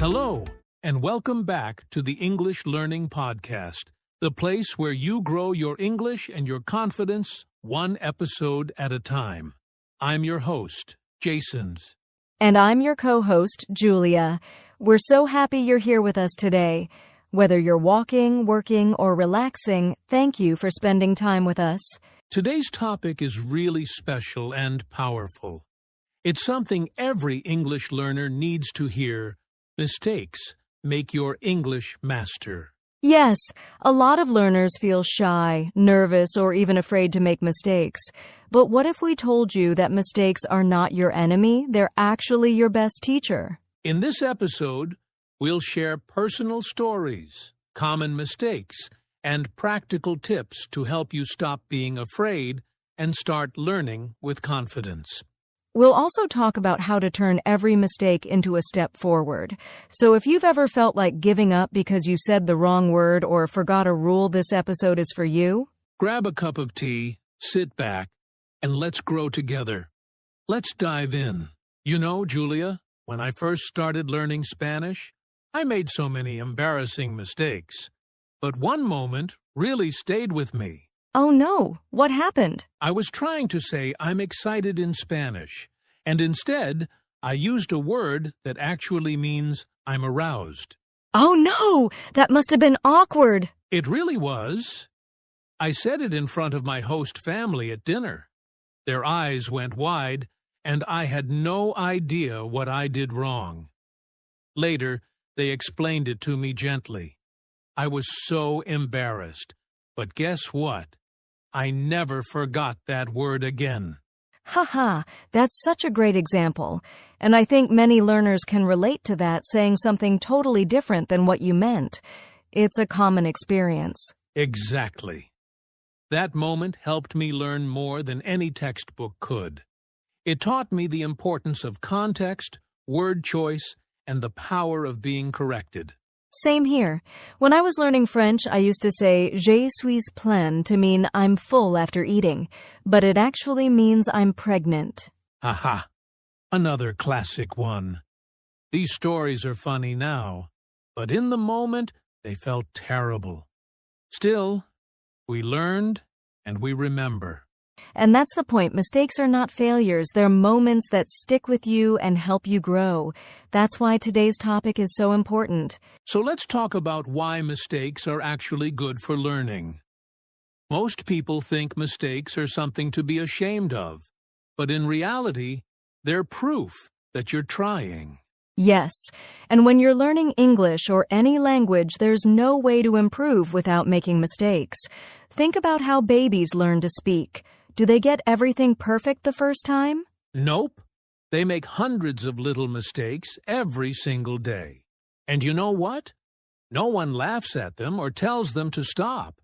Hello, and welcome back to the English Learning Podcast, the place where you grow your English and your confidence one episode at a time. I'm your host, Jason. And I'm your co-host, Julia. We're so happy you're here with us today. Whether you're walking, working, or relaxing, thank you for spending time with us. Today's topic is really special and powerful. It's something every English learner needs to hear. Mistakes make your English master. Yes, a lot of learners feel shy, nervous, or even afraid to make mistakes. But what if we told you that mistakes are not your enemy, they're actually your best teacher? In this episode, we'll share personal stories, common mistakes, and practical tips to help you stop being afraid and start learning with confidence. We'll also talk about how to turn every mistake into a step forward. So if you've ever felt like giving up because you said the wrong word or forgot a rule, this episode is for you. Grab a cup of tea, sit back, and let's grow together. Let's dive in. You know, Julia, when I first started learning Spanish, I made so many embarrassing mistakes. But one moment really stayed with me. Oh no, what happened? I was trying to say I'm excited in Spanish, and instead, I used a word that actually means I'm aroused. Oh no, that must have been awkward. It really was. I said it in front of my host family at dinner. Their eyes went wide, and I had no idea what I did wrong. Later, they explained it to me gently. I was so embarrassed, but guess what? I never forgot that word again. Haha, that's such a great example. And I think many learners can relate to that, saying something totally different than what you meant. It's a common experience. Exactly. That moment helped me learn more than any textbook could. It taught me the importance of context, word choice, and the power of being corrected. Same here. When I was learning French, I used to say je suis plein to mean I'm full after eating, but it actually means I'm pregnant. Haha, another classic one. These stories are funny now, but in the moment, they felt terrible. Still, we learned and we remember. And that's the point. Mistakes are not failures. They're moments that stick with you and help you grow. That's why today's topic is so important. So let's talk about why mistakes are actually good for learning. Most people think mistakes are something to be ashamed of, but in reality, they're proof that you're trying. Yes, and when you're learning English or any language, there's no way to improve without making mistakes. Think about how babies learn to speak. Do they get everything perfect the first time? Nope. They make hundreds of little mistakes every single day. And you know what? No one laughs at them or tells them to stop.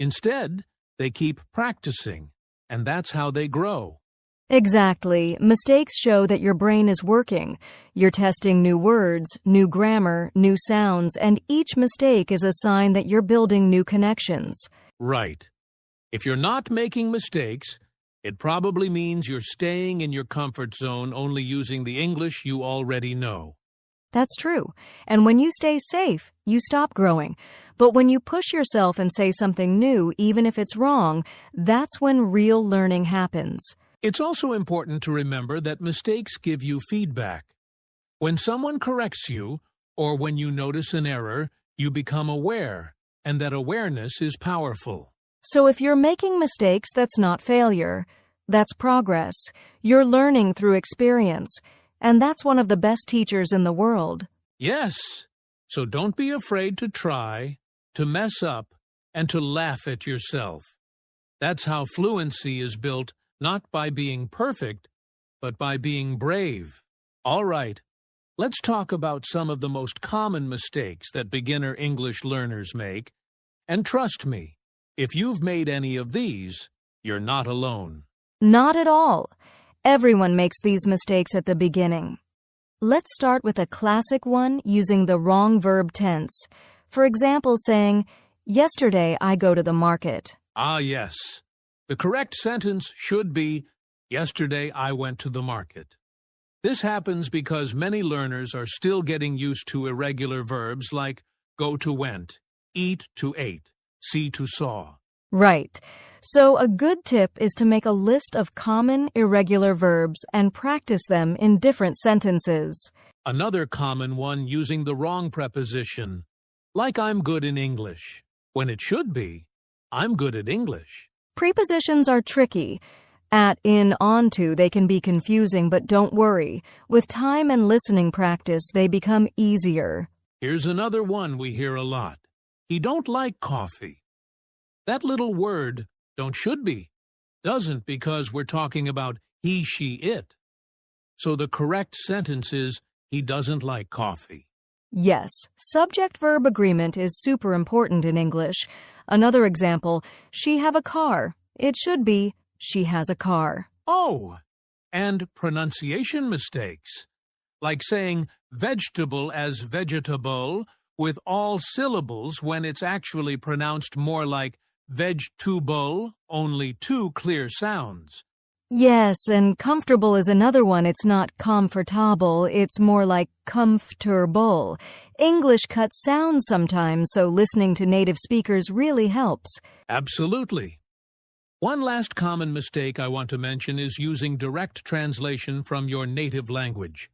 Instead, they keep practicing, and that's how they grow. Exactly. Mistakes show that your brain is working. You're testing new words, new grammar, new sounds, and each mistake is a sign that you're building new connections. Right. If you're not making mistakes, it probably means you're staying in your comfort zone, only using the English you already know. That's true. And when you stay safe, you stop growing. But when you push yourself and say something new, even if it's wrong, that's when real learning happens. It's also important to remember that mistakes give you feedback. When someone corrects you, or when you notice an error, you become aware, and that awareness is powerful. So if you're making mistakes, that's not failure. That's progress. You're learning through experience. And that's one of the best teachers in the world. Yes. So don't be afraid to try, to mess up, and to laugh at yourself. That's how fluency is built, not by being perfect, but by being brave. All right. Let's talk about some of the most common mistakes that beginner English learners make. And trust me, if you've made any of these, you're not alone. Not at all. Everyone makes these mistakes at the beginning. Let's start with a classic one using the wrong verb tense. For example, saying, yesterday I go to the market. Ah, yes. The correct sentence should be, yesterday I went to the market. This happens because many learners are still getting used to irregular verbs like go to went, eat to ate, see to saw. Right. So a good tip is to make a list of common irregular verbs and practice them in different sentences. Another common one using the wrong preposition, like I'm good in English, when it should be, I'm good at English. Prepositions are tricky. At, in, onto, they can be confusing, but don't worry. With time and listening practice, they become easier. Here's another one we hear a lot. He don't like coffee. That little word, don't should be, doesn't because we're talking about he, she, it. So the correct sentence is, he doesn't like coffee. Yes, subject-verb agreement is super important in English. Another example, she have a car. It should be, she has a car. Oh, and pronunciation mistakes, like saying vegetable as vegetable with all syllables when it's actually pronounced more like vegetable, only two clear sounds. Yes, and comfortable is another one. It's not comfortable, it's more like comfortable. English cuts sounds sometimes, so listening to native speakers really helps. Absolutely. One last common mistake I want to mention is using direct translation from your native language,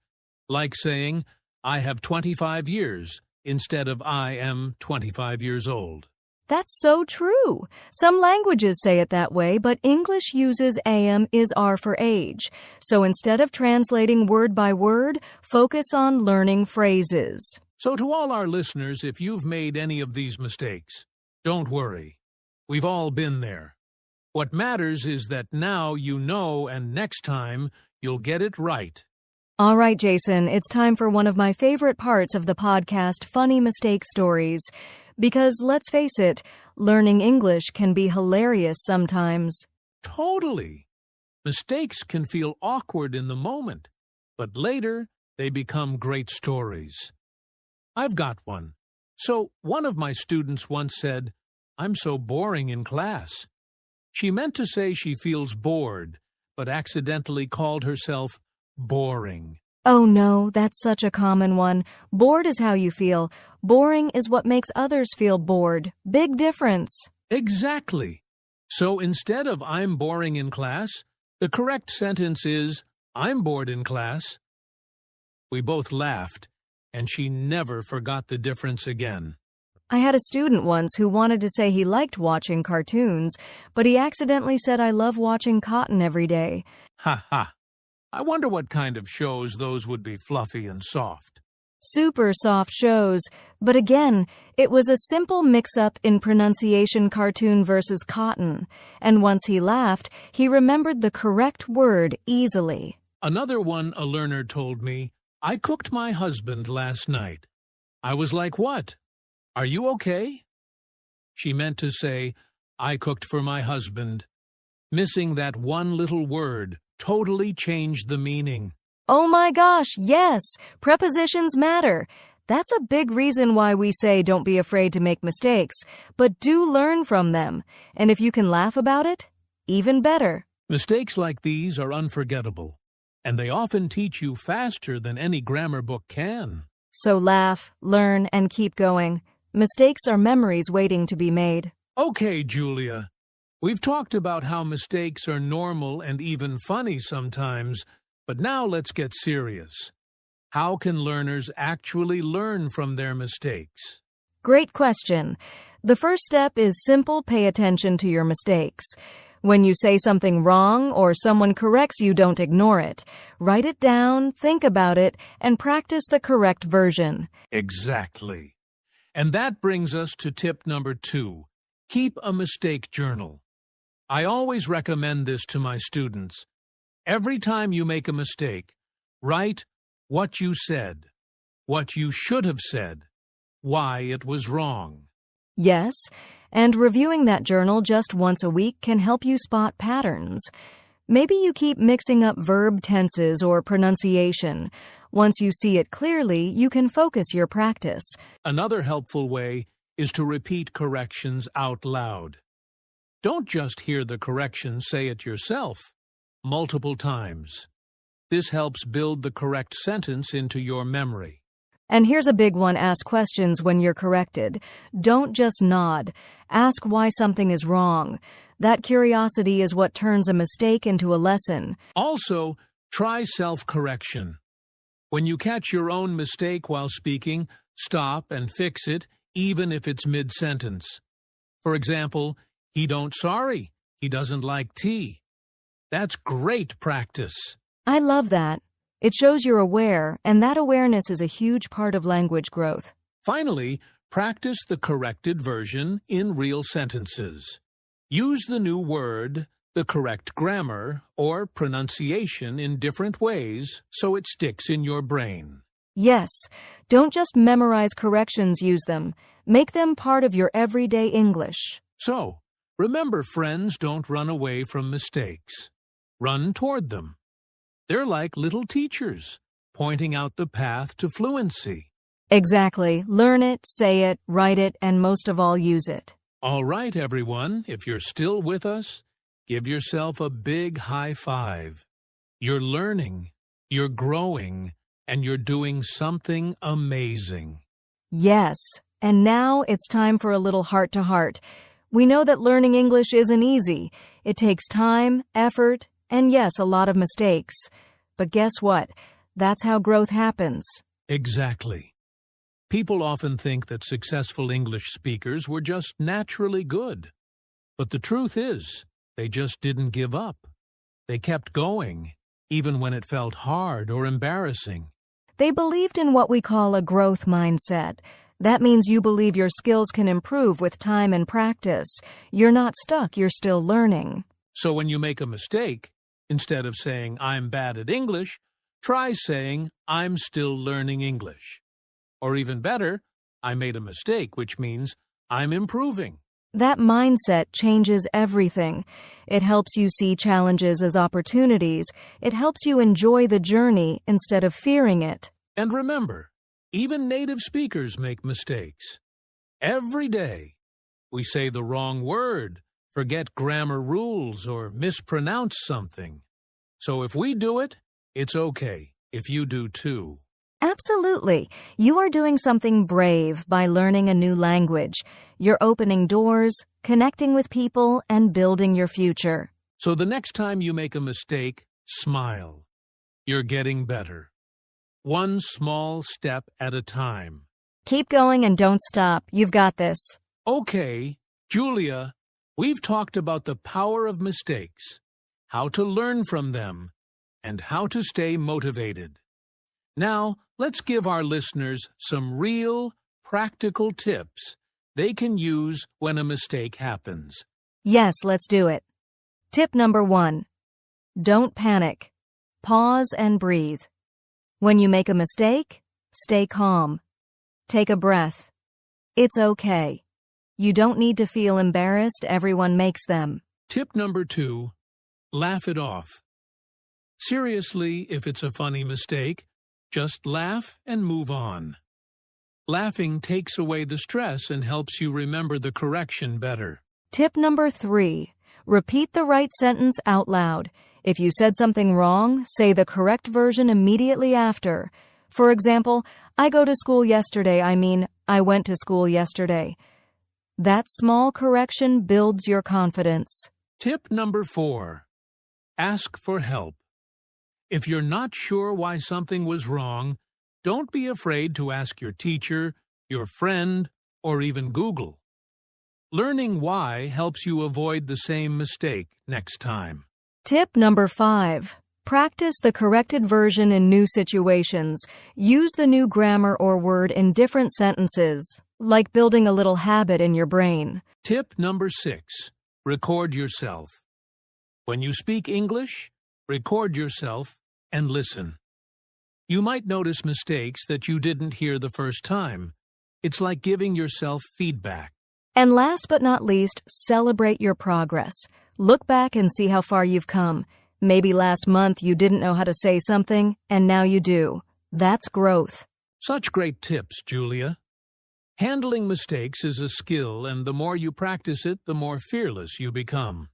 like saying, I have 25 years, instead of I am 25 years old. That's so true. Some languages say it that way, but English uses am is are for age. So instead of translating word by word, focus on learning phrases. So to all our listeners, if you've made any of these mistakes, don't worry. We've all been there. What matters is that now you know and next time you'll get it right. All right, Jason, it's time for one of my favorite parts of the podcast, Funny Mistake Stories. Because, let's face it, learning English can be hilarious sometimes. Totally. Mistakes can feel awkward in the moment, but later they become great stories. I've got one. So, one of my students once said, I'm so boring in class. She meant to say she feels bored, but accidentally called herself boring. Oh no, that's such a common one. Bored is how you feel. Boring is what makes others feel bored. Big difference. Exactly. So instead of I'm boring in class, the correct sentence is I'm bored in class. We both laughed, and she never forgot the difference again. I had a student once who wanted to say he liked watching cartoons, but he accidentally said I love watching Cotton every day. Ha ha. I wonder what kind of shows those would be fluffy and soft. Super soft shows, but again, it was a simple mix-up in pronunciation, cartoon versus cotton, and once he laughed, he remembered the correct word easily. Another one a learner told me, I cooked my husband last night. I was like, what? Are you okay? She meant to say, I cooked for my husband. Missing that one little word totally changed the meaning. Oh my gosh, yes! Prepositions matter. That's a big reason why we say don't be afraid to make mistakes, but do learn from them. And if you can laugh about it, even better. Mistakes like these are unforgettable, and they often teach you faster than any grammar book can. So laugh, learn, and keep going. Mistakes are memories waiting to be made. Okay, Julia. We've talked about how mistakes are normal and even funny sometimes, but now let's get serious. How can learners actually learn from their mistakes? Great question. The first step is simple: pay attention to your mistakes. When you say something wrong or someone corrects you, don't ignore it. Write it down, think about it, and practice the correct version. Exactly. And that brings us to tip number 2. Keep a mistake journal. I always recommend this to my students. Every time you make a mistake, write what you said, what you should have said, why it was wrong. Yes, and reviewing that journal just once a week can help you spot patterns. Maybe you keep mixing up verb tenses or pronunciation. Once you see it clearly, you can focus your practice. Another helpful way is to repeat corrections out loud. Don't just hear the correction, say it yourself, multiple times. This helps build the correct sentence into your memory. And here's a big one: ask questions when you're corrected. Don't just nod. Ask why something is wrong. That curiosity is what turns a mistake into a lesson. Also, try self-correction. When you catch your own mistake while speaking, stop and fix it, even if it's mid-sentence. For example, he don't sorry. He doesn't like tea. That's great practice. I love that. It shows you're aware, and that awareness is a huge part of language growth. Finally, practice the corrected version in real sentences. Use the new word, the correct grammar, or pronunciation in different ways so it sticks in your brain. Yes, don't just memorize corrections, use them. Make them part of your everyday English. So, remember, friends don't run away from mistakes. Run toward them. They're like little teachers, pointing out the path to fluency. Exactly. Learn it, say it, write it, and most of all, use it. All right, everyone, if you're still with us, give yourself a big high five. You're learning, you're growing, and you're doing something amazing. Yes, and now it's time for a little heart-to-heart. We know that learning English isn't easy. It takes time, effort, and yes, a lot of mistakes. But guess what? That's how growth happens. Exactly. People often think that successful English speakers were just naturally good. But the truth is, they just didn't give up. They kept going, even when it felt hard or embarrassing. They believed in what we call a growth mindset. That means you believe your skills can improve with time and practice. You're not stuck, you're still learning. So when you make a mistake, instead of saying, "I'm bad at English," try saying, "I'm still learning English." Or even better, "I made a mistake," which means I'm improving. That mindset changes everything. It helps you see challenges as opportunities. It helps you enjoy the journey instead of fearing it. And remember, even native speakers make mistakes. Every day, we say the wrong word, forget grammar rules, or mispronounce something. So if we do it, it's okay if you do too. Absolutely. You are doing something brave by learning a new language. You're opening doors, connecting with people, and building your future. So the next time you make a mistake, smile. You're getting better. One small step at a time. Keep going and don't stop. You've got this. Okay, Julia, we've talked about the power of mistakes, how to learn from them, and how to stay motivated. Now, let's give our listeners some real, practical tips they can use when a mistake happens. Yes, let's do it. Tip number 1. Don't panic. Pause and breathe. When you make a mistake, stay calm. Take a breath. It's okay. You don't need to feel embarrassed. Everyone makes them. Tip number 2. Laugh it off. Seriously, if it's a funny mistake, just laugh and move on. Laughing takes away the stress and helps you remember the correction better. Tip number 3. Repeat the right sentence out loud. If you said something wrong, say the correct version immediately after. For example, I go to school yesterday. I went to school yesterday. That small correction builds your confidence. Tip number 4. Ask for help. If you're not sure why something was wrong, don't be afraid to ask your teacher, your friend, or even Google. Learning why helps you avoid the same mistake next time. Tip number 5. Practice the corrected version in new situations. Use the new grammar or word in different sentences, like building a little habit in your brain. Tip number 6. Record yourself. When you speak English, record yourself and listen. You might notice mistakes that you didn't hear the first time. It's like giving yourself feedback. And last but not least, celebrate your progress. Look back and see how far you've come. Maybe last month you didn't know how to say something, and now you do. That's growth. Such great tips, Julia. Handling mistakes is a skill, and the more you practice it, the more fearless you become.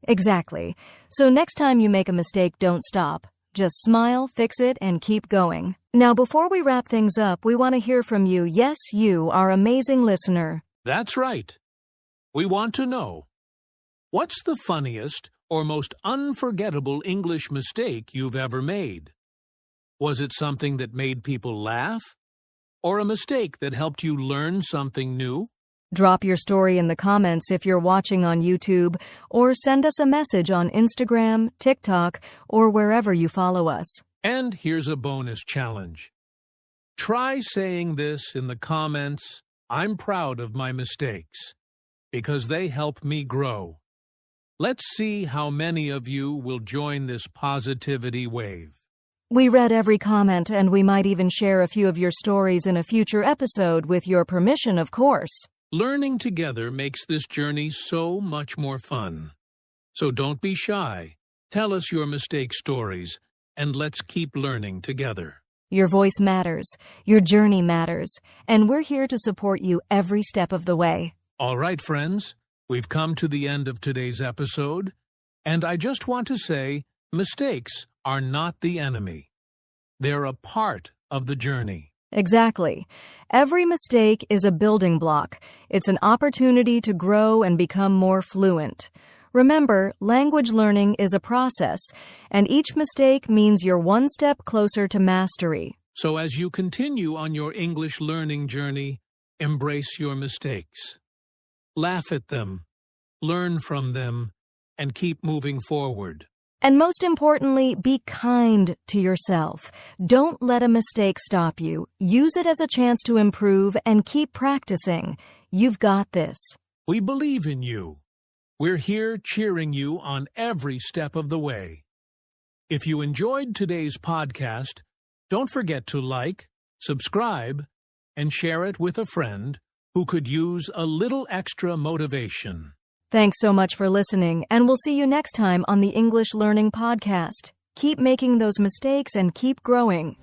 Exactly. So next time you make a mistake, don't stop. Just smile, fix it, and keep going. Now, before we wrap things up, we want to hear from you. Yes, you, our amazing listener. That's right. We want to know, what's the funniest or most unforgettable English mistake you've ever made? Was it something that made people laugh? Or a mistake that helped you learn something new? Drop your story in the comments if you're watching on YouTube, or send us a message on Instagram, TikTok, or wherever you follow us. And here's a bonus challenge. Try saying this in the comments, "I'm proud of my mistakes," because they help me grow. Let's see how many of you will join this positivity wave. We read every comment, and we might even share a few of your stories in a future episode with your permission, of course. Learning together makes this journey so much more fun. So don't be shy. Tell us your mistake stories, and let's keep learning together. Your voice matters, your journey matters, and we're here to support you every step of the way. All right, friends, we've come to the end of today's episode, and I just want to say, mistakes are not the enemy. They're a part of the journey. Exactly. Every mistake is a building block. It's an opportunity to grow and become more fluent. Remember, language learning is a process, and each mistake means you're one step closer to mastery. So as you continue on your English learning journey, embrace your mistakes. Laugh at them, learn from them, and keep moving forward. And most importantly, be kind to yourself. Don't let a mistake stop you. Use it as a chance to improve and keep practicing. You've got this. We believe in you. We're here cheering you on every step of the way. If you enjoyed today's podcast, don't forget to like, subscribe, and share it with a friend who could use a little extra motivation. Thanks so much for listening, and we'll see you next time on the English Learning Podcast. Keep making those mistakes and keep growing.